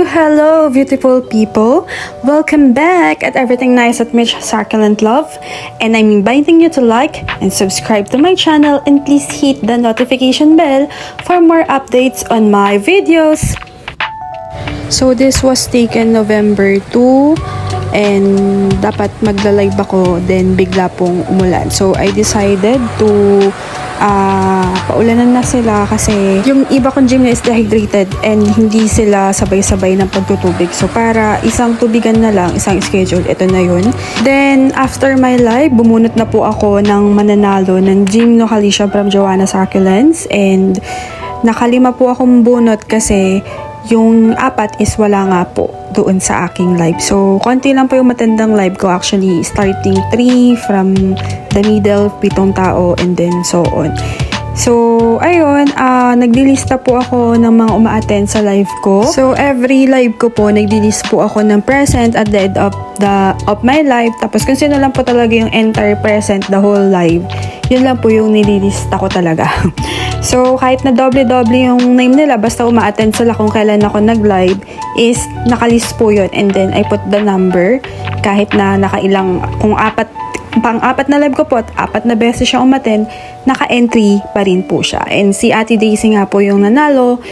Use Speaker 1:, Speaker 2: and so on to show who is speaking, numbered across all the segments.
Speaker 1: Hello, beautiful people. Welcome back at Everything Nice at Mitch Succulent Love. And I'm inviting you to like and subscribe to my channel, and please hit the notification bell for more updates on my videos. So this was taken November 2 and dapat magla-live ako, then bigla pong umulan. So I decided to paulanan na sila kasi yung iba kong gym na is dehydrated and hindi sila sabay-sabay ng pagtutubig. So para isang tubigan na lang, isang schedule, ito na yun. Then after my live, bumunot na po ako ng mananalo ng Gymnocalistia from Joanna Succulents, and nakalima po akong bunot kasi yung 4 is wala nga po doon sa aking live. So, konti lang po yung matandang live ko. Actually, starting 3 from the middle, 7 tao, and then so on. So, ayun, nagdilista po ako ng mga uma-attend sa live ko. So, every live ko po, nagdilist po ako ng present at the end of my live. Tapos, kung sino lang po talaga yung entire present, the whole live, yun lang po yung nililista ko talaga. So, kahit na doble-doble yung name nila, basta uma-attend sila kung kailan ako nag-live, is nakalist po yun. And then, I put the number, kahit na nakailang, kung pang-4 na live ko po at 4 na beses siya umattend, naka-entry pa rin po siya. And si Ate Daisy nga po yung nanalo,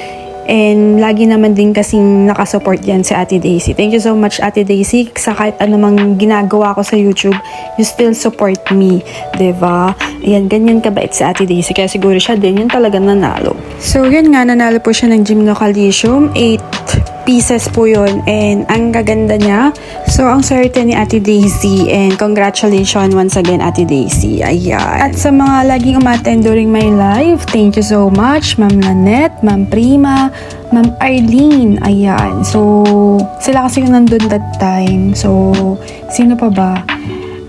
Speaker 1: and lagi naman din kasing nakasupport yan si Ate Daisy. Thank you so much, Ate Daisy, sa kahit anumang ginagawa ko sa YouTube, you still support me, diba? Ayan, ganyan kabait si Ate Daisy, kaya siguro siya din yung talagang nanalo. So yun nga, nanalo po siya ng Gymnocalcium, 8 pieces po yun, and ang gaganda niya. So ang swerte ni Ate Daisy, and congratulations once again, Ate Daisy. Ayan. At sa mga laging umattend during my live, thank you so much, Ma'am Nanette, Ma'am Prima, Ma'am Arlene. Ayan. So sila kasi yung nandun that time. So sino pa ba?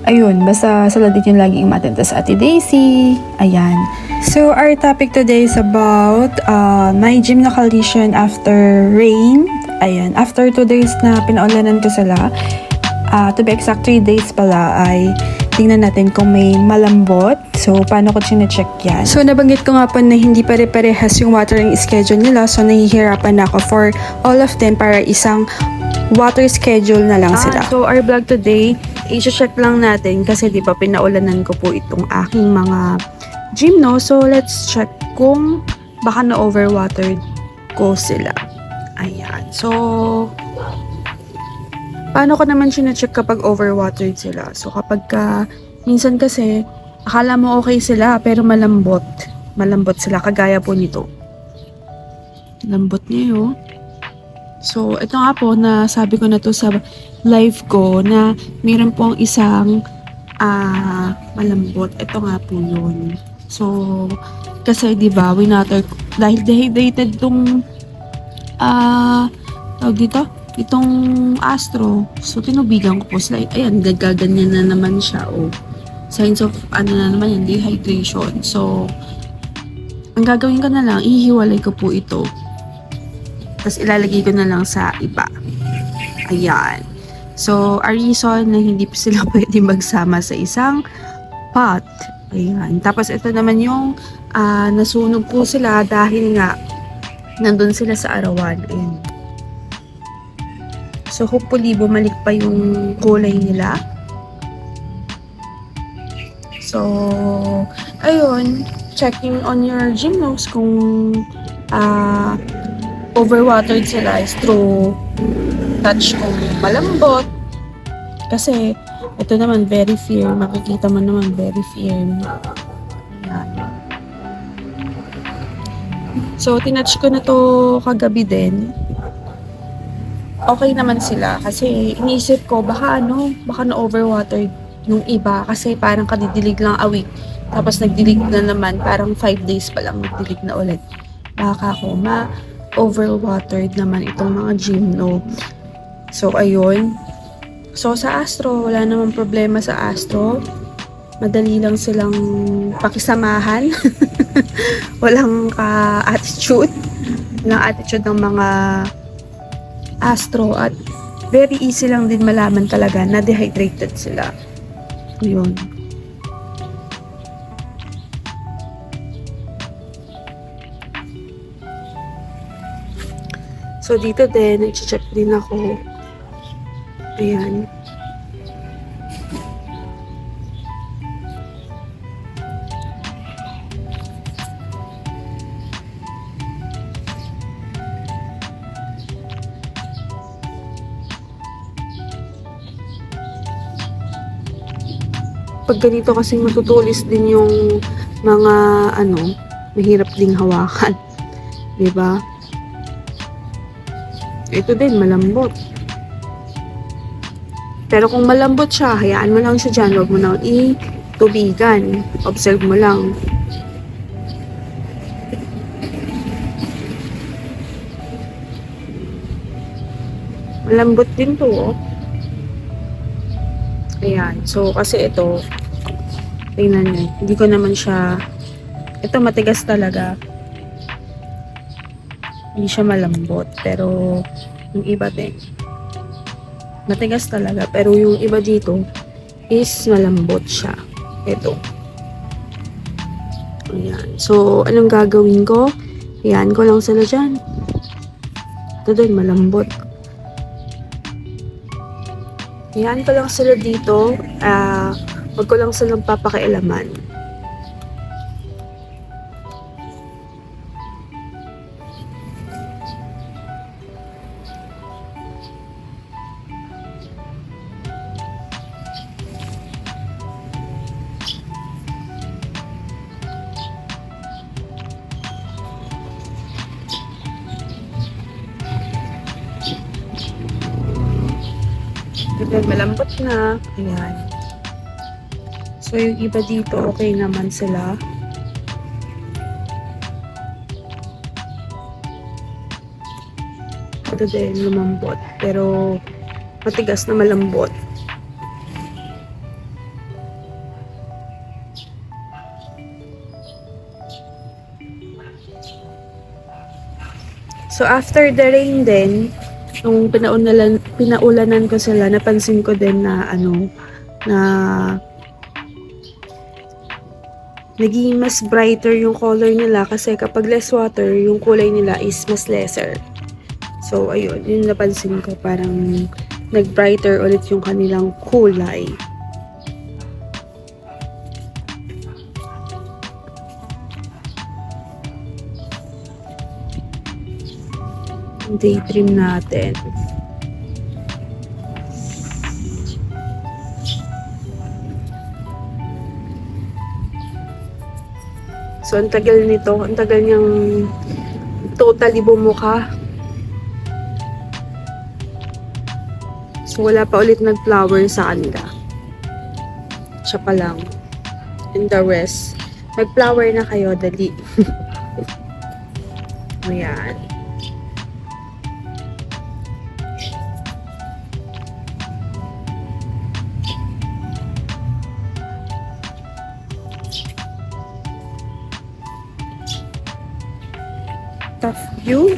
Speaker 1: Ayun, basta sila din yung laging umattend sa Ate Daisy. Ayan. So our topic today is about my Gymnocalistia after rain. Ayan, after 2 days na pinaulanan ko sila, to be exact 3 days pala, ay tingnan natin kung may malambot. So, paano ko sine-check yan? So, nabanggit ko nga po na hindi pare-parehas yung watering schedule nila. So, nahihirapan na ako for all of them para isang water schedule na lang sila. So, our vlog today, i-check lang natin kasi di ba pinaulanan ko po itong aking mga gymno. So, let's check kung baka na-overwatered ko sila. Ayan. So, paano ko naman sine-check kapag overwatered sila? So, kapag minsan kasi, akala mo okay sila, pero malambot. Malambot sila, kagaya po nito. Lambot niya yun. So, ito nga po, na sabi ko na to sa live ko, na mayroon po ang isang malambot. Ito nga po yun. So, kasi diba, winater, dahil dehydrated itong tawag dito, itong Astro. So, tinubigan ko po sila. Ayan, gagaganyan na naman siya. Oh. Signs of, na naman yan, dehydration. So, ang gagawin ko na lang, ihiwalay ko po ito. Tapos, ilalagay ko na lang sa iba. Ayan. So, a reason na hindi po sila pwede magsama sa isang pot. Ayan. Tapos, ito naman yung nasunog po sila dahil nga nandun sila sa arawan. Ayan. So, hopefully, bumalik pa yung kulay nila. So, ayun, checking on your gymnos kung overwatered sila is through touch kung malambot. Kasi, ito naman, very firm. Makikita mo naman, very firm. Ayan. So, tinouch ko na to kagabi din. Okay naman sila. Kasi, iniisip ko, baka na-overwatered yung iba. Kasi, parang kadidilig lang a week. Tapos, nagdilig na naman. Parang 5 days pa lang nagdilig na ulit. Baka ako, overwatered naman itong mga gymno. So, ayun. So, sa Astro, wala namang problema sa Astro. Madali lang silang pakisamahan. Walang attitude. Walang attitude ng mga Astro. At very easy lang din malaman talaga na dehydrated sila. Yun. So, dito din, nag-check din ako. Ayan. Pag ganito kasi matutulis din yung mga mahirap ding hawakan. 'Di ba? Ito din malambot. Pero kung malambot siya, hayaan mo lang siya dyan. Huwag mo nang itubigan. Observe mo lang. Malambot din to, oh. Ayan. So, kasi ito, tingnan nyo. Hindi ko naman siya, ito matigas talaga. Hindi siya malambot. Pero, yung iba din, matigas talaga. Pero yung iba dito, is malambot siya. Ito. Ayan. So, anong gagawin ko? Ayan ko lang sila dyan. Ito din, malambot. Ayan ko lang sila dito. Wag ko lang silang papakialaman. Dahil malambot na. Ayan. So, yung iba dito, okay naman sila. Ito din, lumambot. Pero, matigas na malambot. So, after the rain din, nung pinaulanan ko sila, napansin ko din na naging mas brighter yung color nila kasi kapag less water, yung kulay nila is mas lesser. So, ayun, yung napansin ko, parang nag-brighter ulit yung kanilang kulay. Daydream natin. So, ang tagal nito. Ang tagal niyang totally bumuka. So, wala pa ulit nag-flower sa kanila. Siya pa lang. And the rest, mag-flower na kayo, dali. Ayan. Tough view.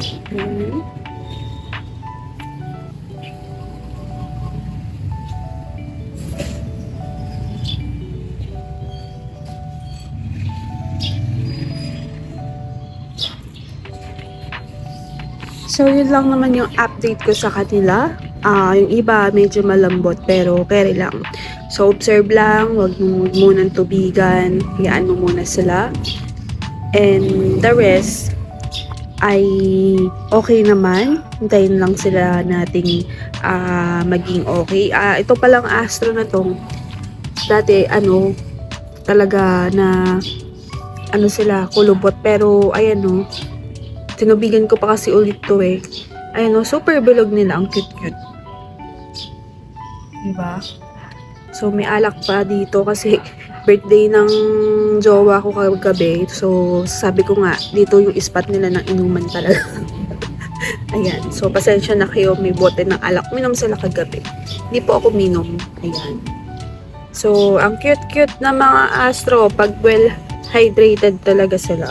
Speaker 1: So, yun lang naman yung update ko sa kanila. Yung iba medyo malambot pero carry lang. So, observe lang. Huwag mo munang tubigan. Hayaan mo muna sila. And the rest ay okay naman. Hintayin lang sila nating maging okay. Ito palang astro na to. Dati, talaga na sila, kulubot. Pero, ayan tinubigan ko pa kasi ulit to eh. Ayan super bilog nila. Ang cute-cute. Diba? So, may alak pa dito kasi birthday ng jowa ko kagabi. So, sabi ko nga, dito yung spot nila ng inuman talaga. Ayan. So, pasensya na kayo. May bote ng alak. Minom sila kagabi. Hindi po ako minom. Ayan. So, ang cute-cute na mga astro. Pag well hydrated talaga sila.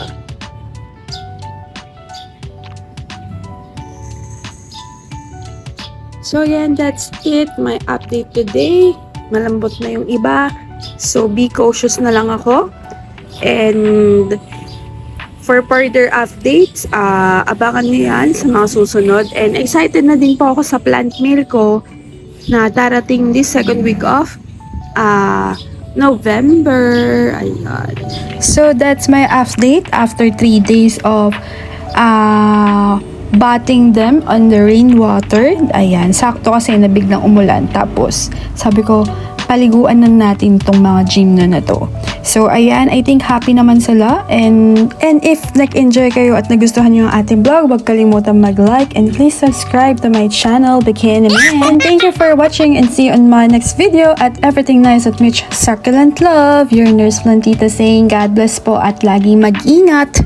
Speaker 1: So, yan. That's it. My update today. Malambot na yung iba. So, be cautious na lang ako. And for further updates, abangan nyo yan sa mga susunod. And excited na din po ako sa plant meal ko na darating this second week of November. Ayan. So, that's my update after 3 days of batting them on the rainwater. Ayan, sakto kasi na biglang umulan. Tapos, sabi ko, paliguan na natin tong mga gym na to. So, ayan, I think happy naman sila. And if nag-enjoy kayo at nagustuhan nyo ang ating vlog, huwag kalimutan mag-like and please subscribe to my channel, Bikini Man. And thank you for watching and see you on my next video at Everything Nice at Mitch Succulent Love. Your Nurse Plantita saying God bless po at lagi mag-ingat.